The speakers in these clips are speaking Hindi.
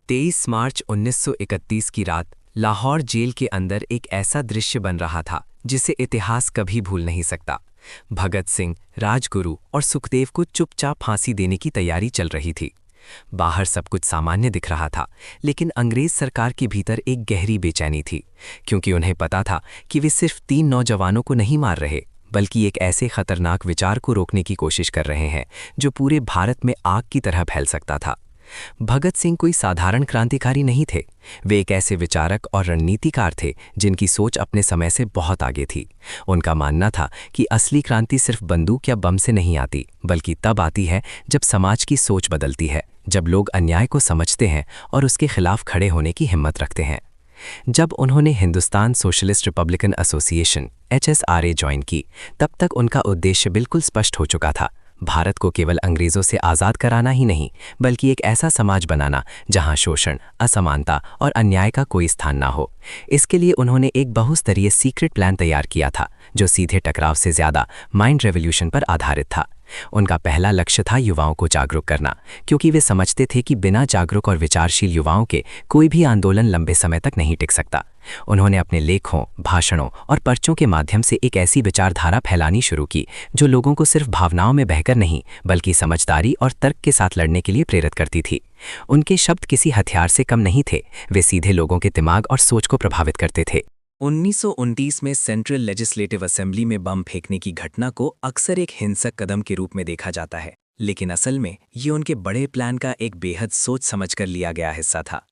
23 मार्च 1931 की रात लाहौर जेल के अंदर एक ऐसा दृश्य बन रहा था जिसे इतिहास कभी भूल नहीं सकता। भगत सिंह, राजगुरु और सुखदेव को चुपचाप फांसी देने की तैयारी चल रही थी। बाहर सब कुछ सामान्य दिख रहा था, लेकिन अंग्रेज सरकार के भीतर एक गहरी बेचैनी थी, क्योंकि उन्हें पता था कि वे सिर्फ 3 नौजवानों को नहीं मार रहे, बल्कि एक ऐसे खतरनाक विचार को रोकने की कोशिश कर रहे हैं जो पूरे भारत में आग की तरह फैल सकता था। भगत सिंह कोई साधारण क्रांतिकारी नहीं थे। वे एक ऐसे विचारक और रणनीतिकार थे जिनकी सोच अपने समय से बहुत आगे थी। उनका मानना था कि असली क्रांति सिर्फ बंदूक या बम से नहीं आती, बल्कि तब आती है जब समाज की सोच बदलती है, जब लोग अन्याय को समझते हैं और उसके खिलाफ खड़े होने की हिम्मत रखते हैं। जब उन्होंने Hindustan socialist Republican association HSRA join की, तब तक उनका उद्देश्य बिल्कुल स्पष्ट हो चुका था। भारत को केवल अंग्रेजों से आज़ाद कराना ही नहीं, बल्कि एक ऐसा समाज बनाना जहां शोषण, असमानता और अन्याय का कोई स्थान ना हो। इसके लिए उन्होंने एक बहुस्तरीय सीक्रेट प्लान तैयार किया था, जो सीधे टकराव से ज़्यादा माइंड रेवोल्यूशन पर आधारित था। उनका पहला लक्ष्य था युवाओं को जागरूक करना, क्योंकि वे समझते थे कि बिना जागरूक और विचारशील युवाओं के कोई भी आंदोलन लंबे समय तक नहीं टिक सकता। उन्होंने अपने लेखों, भाषणों और पर्चों के माध्यम से एक ऐसी विचारधारा फैलानी शुरू की जो लोगों को सिर्फ भावनाओं में बहकर नहीं, बल्कि समझदारी और तर्क के साथ लड़ने के लिए प्रेरित करती थी। उनके शब्द किसी हथियार से कम नहीं थे, वे सीधे लोगों के दिमाग और सोच को प्रभावित करते थे। 1929 में सेंट्रल लेजिस्लेटिव असेंबली में बम फेंकने की घटना को अक्सर एक हिंसक कदम के रूप में देखा जाता है, लेकिन असल में ये उनके बड़े प्लान का एक बेहद सोच समझकर लिया गया हिस्सा था।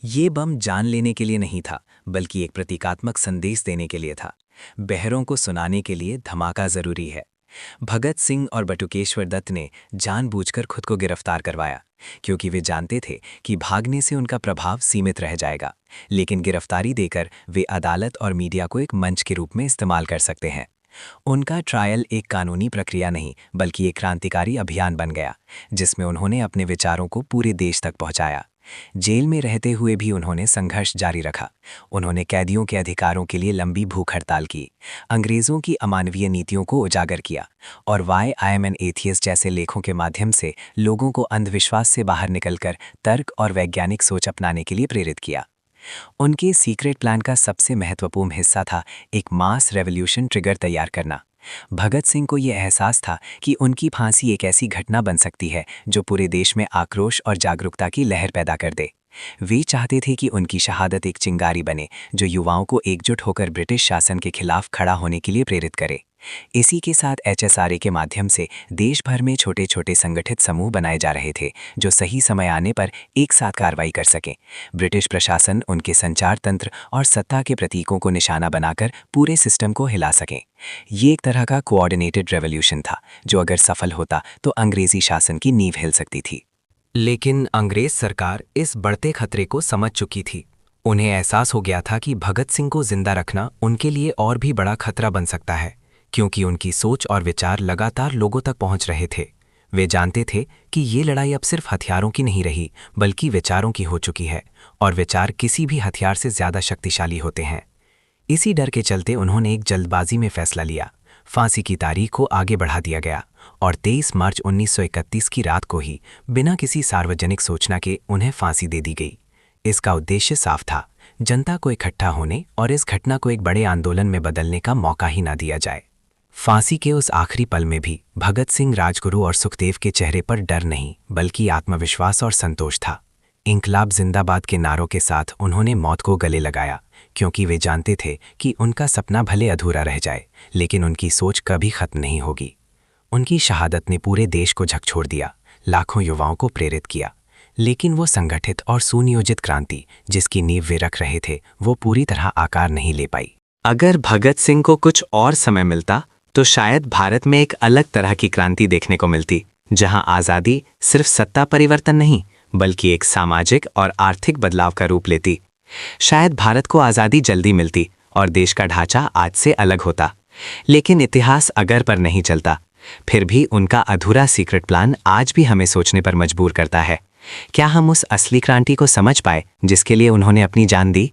ये बम जान लेने के लिए नहीं था, बल्कि एक प्रतीकात्मक संदेश देने के लिए था। बहरों को सुनाने के लिए धमाका जरूरी है। भगत सिंह और बटुकेश्वर दत्त ने जानबूझकर खुद को गिरफ्तार करवाया, क्योंकि वे जानते थे कि भागने से उनका प्रभाव सीमित रह जाएगा, लेकिन गिरफ्तारी देकर वे अदालत और मीडिया को एक मंच के रूप में इस्तेमाल कर सकते हैं। उनका ट्रायल एक कानूनी प्रक्रिया नहीं, बल्कि एक क्रांतिकारी अभियान बन गया, जिसमें उन्होंने अपने विचारों को पूरे देश तक पहुंचाया। जेल में रहते हुए भी उन्होंने संघर्ष जारी रखा। उन्होंने कैदियों के अधिकारों के लिए लंबी भूख हड़ताल की, अंग्रेजों की अमानवीय नीतियों को उजागर किया और why I am an atheist जैसे लेखों के माध्यम से लोगों को अंधविश्वास से बाहर निकलकर तर्क और वैज्ञानिक सोच अपनाने के लिए प्रेरित किया। उनके सीक्रेट प्लान का सबसे महत्वपूर्ण हिस्सा था एक मास रेवोल्यूशन ट्रिगर तैयार करना। भगत सिंह को यह एहसास था कि उनकी फांसी एक ऐसी घटना बन सकती है जो पूरे देश में आक्रोश और जागरूकता की लहर पैदा कर दे। वे चाहते थे कि उनकी शहादत एक चिंगारी बने जो युवाओं को एकजुट होकर ब्रिटिश शासन के खिलाफ खड़ा होने के लिए प्रेरित करे। इसी के साथ HSRA के माध्यम से देश भर में छोटे छोटे संगठित समूह बनाए जा रहे थे जो सही समय आने पर एक साथ कार्रवाई कर सकें। ब्रिटिश प्रशासन उनके संचार तंत्र और सत्ता के प्रतीकों को निशाना बनाकर पूरे सिस्टम को हिला सकें। ये एक तरह का कोऑर्डिनेटेड रेवोल्यूशन था जो अगर सफल होता तो अंग्रेजी शासन की नींव हिल सकती थी। लेकिन अंग्रेज सरकार इस बढ़ते खतरे को समझ चुकी थी। उन्हें एहसास हो गया था कि भगत सिंह को जिंदा रखना उनके लिए और भी बड़ा खतरा बन सकता है, क्योंकि उनकी सोच और विचार लगातार लोगों तक पहुंच रहे थे। वे जानते थे कि ये लड़ाई अब सिर्फ हथियारों की नहीं रही, बल्कि विचारों की हो चुकी है, और विचार किसी भी हथियार से ज़्यादा शक्तिशाली होते हैं। इसी डर के चलते उन्होंने एक जल्दबाजी में फैसला लिया। फांसी की तारीख को आगे बढ़ा दिया गया और 23 मार्च 1931 की रात को ही बिना किसी सार्वजनिक सूचना के उन्हें फांसी दे दी गई। इसका उद्देश्य साफ था, जनता को इकट्ठा होने और इस घटना को एक बड़े आंदोलन में बदलने का मौका ही ना दिया जाए। फांसी के उस आखिरी पल में भी भगत सिंह, राजगुरु और सुखदेव के चेहरे पर डर नहीं, बल्कि आत्मविश्वास और संतोष था। इंकलाब जिंदाबाद के नारों के साथ उन्होंने मौत को गले लगाया, क्योंकि वे जानते थे कि उनका सपना भले अधूरा रह जाए, लेकिन उनकी सोच कभी खत्म नहीं होगी। उनकी शहादत ने पूरे देश को झकझोर दिया, लाखों युवाओं को प्रेरित किया, लेकिन वो संगठित और सुनियोजित क्रांति जिसकी नींव वे रख रहे थे, वो पूरी तरह आकार नहीं ले पाई। अगर भगत सिंह को कुछ और समय मिलता तो शायद भारत में एक अलग तरह की क्रांति देखने को मिलती, जहां आज़ादी सिर्फ सत्ता परिवर्तन नहीं, बल्कि एक सामाजिक और आर्थिक बदलाव का रूप लेती। शायद भारत को आज़ादी जल्दी मिलती और देश का ढांचा आज से अलग होता। लेकिन इतिहास अगर पर नहीं चलता। फिर भी उनका अधूरा सीक्रेट प्लान आज भी हमें सोचने पर मजबूर करता है। क्या हम उस असली क्रांति को समझ पाए जिसके लिए उन्होंने अपनी जान दी?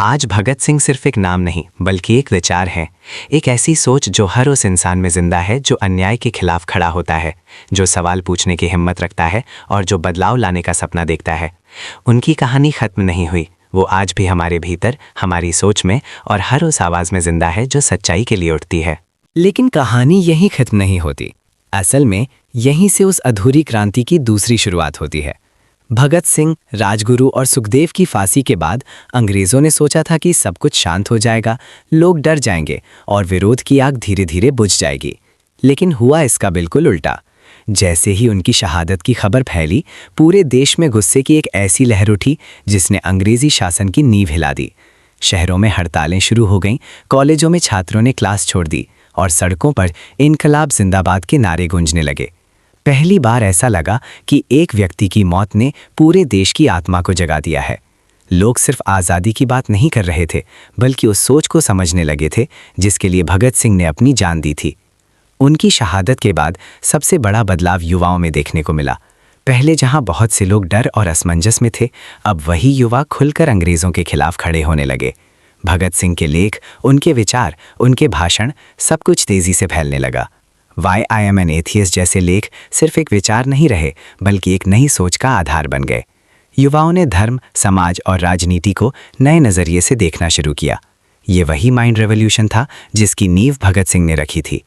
आज भगत सिंह सिर्फ एक नाम नहीं, बल्कि एक विचार है, एक ऐसी सोच जो हर उस इंसान में जिंदा है जो अन्याय के खिलाफ खड़ा होता है, जो सवाल पूछने की हिम्मत रखता है और जो बदलाव लाने का सपना देखता है। उनकी कहानी खत्म नहीं हुई, वो आज भी हमारे भीतर, हमारी सोच में और हर उस आवाज़ में जिंदा है जो सच्चाई के लिए उठती है। लेकिन कहानी यहीं खत्म नहीं होती। असल में यहीं से उस अधूरी क्रांति की दूसरी शुरुआत होती है। भगत सिंह, राजगुरु और सुखदेव की फांसी के बाद अंग्रेजों ने सोचा था कि सब कुछ शांत हो जाएगा, लोग डर जाएंगे और विरोध की आग धीरे धीरे बुझ जाएगी। लेकिन हुआ इसका बिल्कुल उल्टा। जैसे ही उनकी शहादत की खबर फैली, पूरे देश में गुस्से की एक ऐसी लहर उठी जिसने अंग्रेजी शासन की नींव हिला दी। शहरों में हड़तालें शुरू हो गईं, कॉलेजों में छात्रों ने क्लास छोड़ दी और सड़कों पर इनकलाब जिंदाबाद के नारे गूंजने लगे। पहली बार ऐसा लगा कि एक व्यक्ति की मौत ने पूरे देश की आत्मा को जगा दिया है। लोग सिर्फ आज़ादी की बात नहीं कर रहे थे, बल्कि उस सोच को समझने लगे थे जिसके लिए भगत सिंह ने अपनी जान दी थी। उनकी शहादत के बाद सबसे बड़ा बदलाव युवाओं में देखने को मिला। पहले जहां बहुत से लोग डर और असमंजस में थे, अब वही युवा खुलकर अंग्रेज़ों के खिलाफ खड़े होने लगे। भगत सिंह के लेख, उनके विचार, उनके भाषण, सब कुछ तेज़ी से फैलने लगा। Why I am an atheist जैसे लेख सिर्फ एक विचार नहीं रहे, बल्कि एक नई सोच का आधार बन गए। युवाओं ने धर्म, समाज और राजनीति को नए नज़रिए से देखना शुरू किया। ये वही माइंड रेवोल्यूशन था जिसकी नींव भगत सिंह ने रखी थी।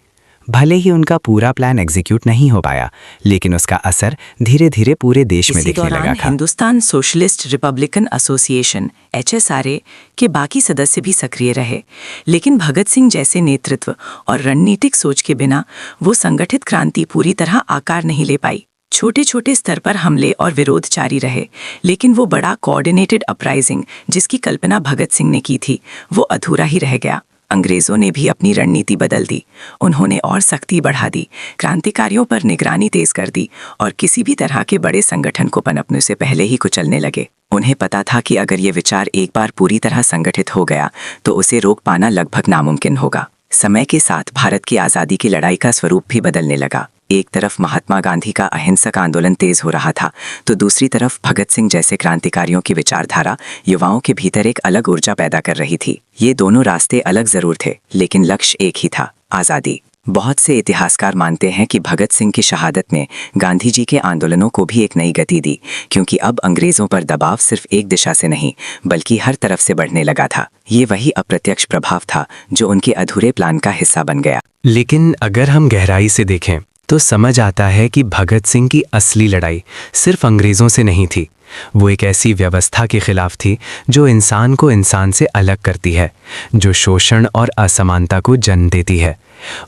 भले ही उनका पूरा प्लान एग्जीक्यूट नहीं हो पाया, लेकिन उसका असर धीरे धीरे पूरे देश में दिखने लगा था। Hindustan socialist Republican association HSRA के बाकी सदस्य भी सक्रिय रहे, लेकिन भगत सिंह जैसे नेतृत्व और रणनीतिक सोच के बिना वो संगठित क्रांति पूरी तरह आकार नहीं ले पाई। छोटे छोटे स्तर पर हमले और विरोध जारी रहे, लेकिन वो बड़ा कोऑर्डिनेटेड अपराइजिंग जिसकी कल्पना भगत सिंह ने की थी, वो अधूरा ही रह गया। अंग्रेजों ने भी अपनी रणनीति बदल दी। उन्होंने और सख्ती बढ़ा दी, क्रांतिकारियों पर निगरानी तेज कर दी और किसी भी तरह के बड़े संगठन को पनपने से पहले ही कुचलने लगे। उन्हें पता था कि अगर ये विचार एक बार पूरी तरह संगठित हो गया तो उसे रोक पाना लगभग नामुमकिन होगा। समय के साथ भारत की आज़ादी की लड़ाई का स्वरूप भी बदलने लगा। एक तरफ महात्मा गांधी का अहिंसक आंदोलन तेज हो रहा था, तो दूसरी तरफ भगत सिंह जैसे क्रांतिकारियों की विचारधारा युवाओं के भीतर एक अलग ऊर्जा पैदा कर रही थी। ये दोनों रास्ते अलग जरूर थे, लेकिन लक्ष्य एक ही था, आज़ादी। बहुत से इतिहासकार मानते हैं कि भगत सिंह की शहादत ने गांधी जी के आंदोलनों को भी एक नई गति दी, क्योंकि अब अंग्रेजों पर दबाव सिर्फ एक दिशा से नहीं, बल्कि हर तरफ से बढ़ने लगा था। ये वही अप्रत्यक्ष प्रभाव था जो उनके अधूरे प्लान का हिस्सा बन गया। लेकिन अगर हम गहराई से देखें तो समझ आता है कि भगत सिंह की असली लड़ाई सिर्फ अंग्रेज़ों से नहीं थी। वो एक ऐसी व्यवस्था के खिलाफ थी जो इंसान को इंसान से अलग करती है, जो शोषण और असमानता को जन्म देती है।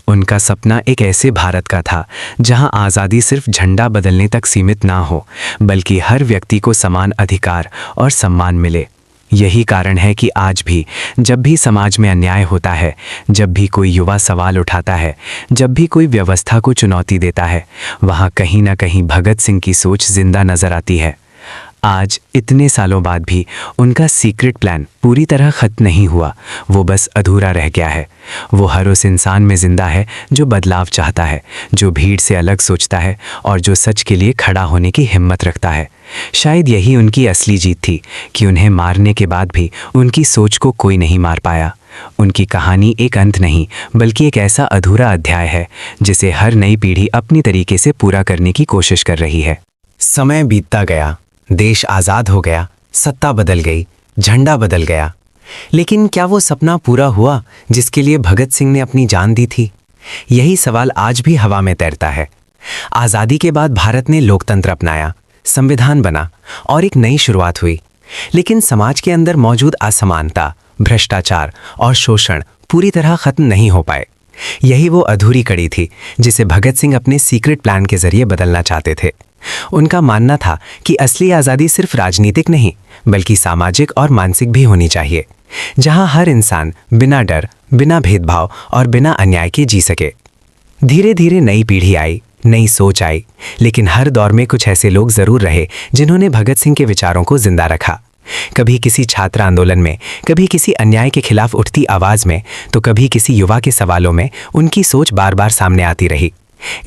उनका सपना एक ऐसे भारत का था जहां आज़ादी सिर्फ झंडा बदलने तक सीमित ना हो, बल्कि हर व्यक्ति को समान अधिकार और सम्मान मिले। यही कारण है कि आज भी जब भी समाज में अन्याय होता है, जब भी कोई युवा सवाल उठाता है, जब भी कोई व्यवस्था को चुनौती देता है, वहाँ कहीं ना कहीं भगत सिंह की सोच जिंदा नजर आती है। आज इतने सालों बाद भी उनका सीक्रेट प्लान पूरी तरह खत्म नहीं हुआ, वो बस अधूरा रह गया है। वो हर उस इंसान में जिंदा है जो बदलाव चाहता है, जो भीड़ से अलग सोचता है और जो सच के लिए खड़ा होने की हिम्मत रखता है। शायद यही उनकी असली जीत थी कि उन्हें मारने के बाद भी उनकी सोच को कोई नहीं मार पाया। उनकी कहानी एक अंत नहीं, बल्कि एक ऐसा अधूरा अध्याय है जिसे हर नई पीढ़ी अपनी तरीके से पूरा करने की कोशिश कर रही है। समय बीतता गया, देश आज़ाद हो गया, सत्ता बदल गई, झंडा बदल गया, लेकिन क्या वो सपना पूरा हुआ जिसके लिए भगत सिंह ने अपनी जान दी थी? यही सवाल आज भी हवा में तैरता है। आज़ादी के बाद भारत ने लोकतंत्र अपनाया, संविधान बना और एक नई शुरुआत हुई, लेकिन समाज के अंदर मौजूद असमानता, भ्रष्टाचार और शोषण पूरी तरह खत्म नहीं हो पाए। यही वो अधूरी कड़ी थी जिसे भगत सिंह अपने सीक्रेट प्लान के जरिए बदलना चाहते थे। उनका मानना था कि असली आज़ादी सिर्फ राजनीतिक नहीं, बल्कि सामाजिक और मानसिक भी होनी चाहिए, जहां हर इंसान बिना डर, बिना भेदभाव और बिना अन्याय के जी सके। धीरे धीरे नई पीढ़ी आई, नई सोच आई, लेकिन हर दौर में कुछ ऐसे लोग जरूर रहे जिन्होंने भगत सिंह के विचारों को जिंदा रखा। कभी किसी छात्र आंदोलन में, कभी किसी अन्याय के खिलाफ उठती आवाज में, तो कभी किसी युवा के सवालों में उनकी सोच बार बार सामने आती रही।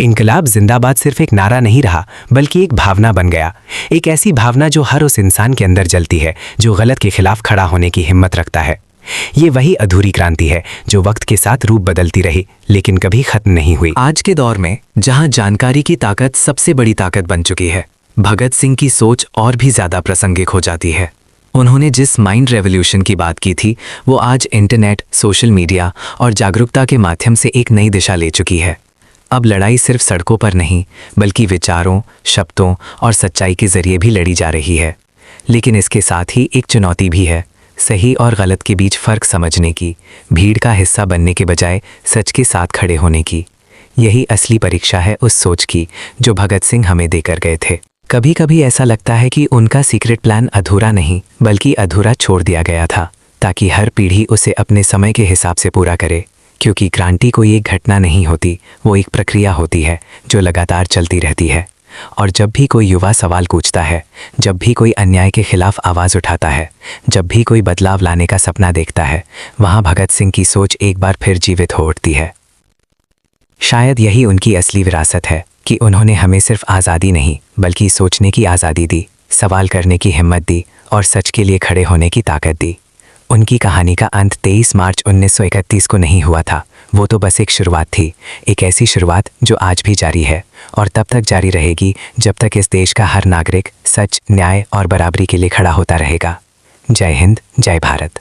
इनकलाब जिंदाबाद सिर्फ एक नारा नहीं रहा, बल्कि एक भावना बन गया, एक ऐसी भावना जो हर उस इंसान के अंदर जलती है जो गलत के खिलाफ खड़ा होने की हिम्मत रखता है। ये वही अधूरी क्रांति है जो वक्त के साथ रूप बदलती रही, लेकिन कभी खत्म नहीं हुई। आज के दौर में जहां जानकारी की ताकत सबसे बड़ी ताकत बन चुकी है, भगत सिंह की सोच और भी ज़्यादा प्रासंगिक हो जाती है। उन्होंने जिस माइंड रेवोल्यूशन की बात की थी वो आज इंटरनेट, सोशल मीडिया और जागरूकता के माध्यम से एक नई दिशा ले चुकी है। अब लड़ाई सिर्फ सड़कों पर नहीं बल्कि विचारों, शब्दों और सच्चाई के जरिए भी लड़ी जा रही है। लेकिन इसके साथ ही एक चुनौती भी है, सही और गलत के बीच फ़र्क समझने की, भीड़ का हिस्सा बनने के बजाय सच के साथ खड़े होने की। यही असली परीक्षा है उस सोच की जो भगत सिंह हमें देकर गए थे। कभी कभी ऐसा लगता है कि उनका सीक्रेट प्लान अधूरा नहीं बल्कि अधूरा छोड़ दिया गया था, ताकि हर पीढ़ी उसे अपने समय के हिसाब से पूरा करे। क्योंकि क्रांति कोई एक घटना नहीं होती, वो एक प्रक्रिया होती है जो लगातार चलती रहती है। और जब भी कोई युवा सवाल पूछता है, जब भी कोई अन्याय के खिलाफ आवाज़ उठाता है, जब भी कोई बदलाव लाने का सपना देखता है, वहाँ भगत सिंह की सोच एक बार फिर जीवित हो उठती है। शायद यही उनकी असली विरासत है कि उन्होंने हमें सिर्फ आज़ादी नहीं बल्कि सोचने की आज़ादी दी, सवाल करने की हिम्मत दी और सच के लिए खड़े होने की ताकत दी। उनकी कहानी का अंत 23 मार्च 1931 को नहीं हुआ था, वो तो बस एक शुरुआत थी, एक ऐसी शुरुआत जो आज भी जारी है और तब तक जारी रहेगी जब तक इस देश का हर नागरिक सच, न्याय और बराबरी के लिए खड़ा होता रहेगा। जय हिंद, जय भारत।